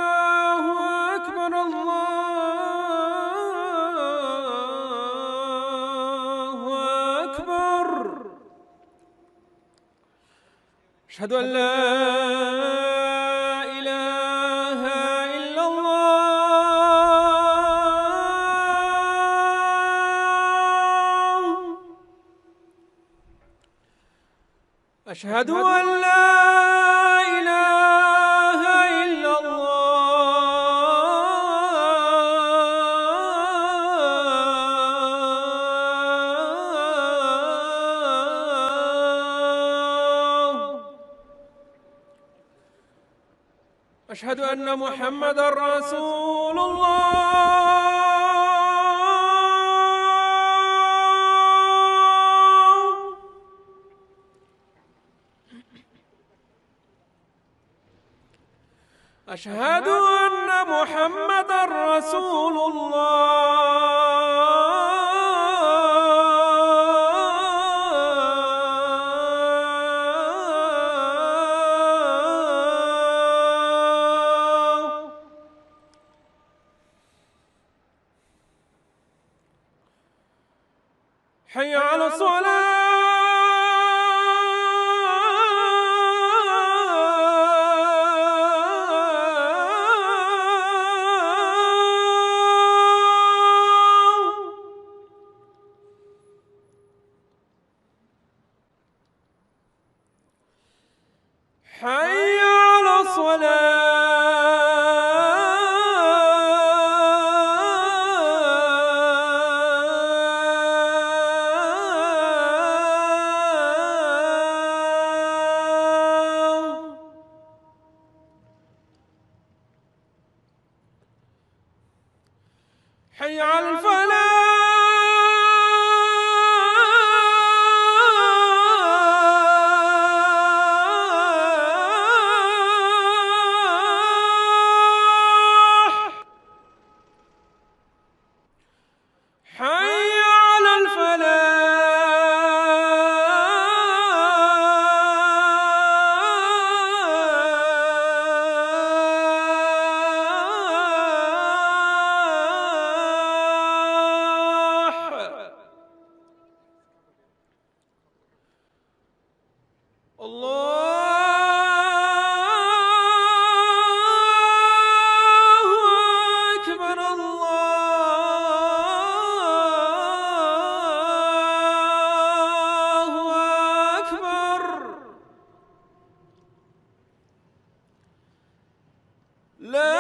الله أكبر الله أكبر. أشهد أن لا إله إلا الله. أشهد أن لا إله إلا الله. أشهد أن محمدًا رسول الله. أشهد أن محمدًا رسول الله. حي على الصلاة. حي على الصلاة. حي على الفلاح. حي على الفلاح. الله أكبر الله أكبر. لا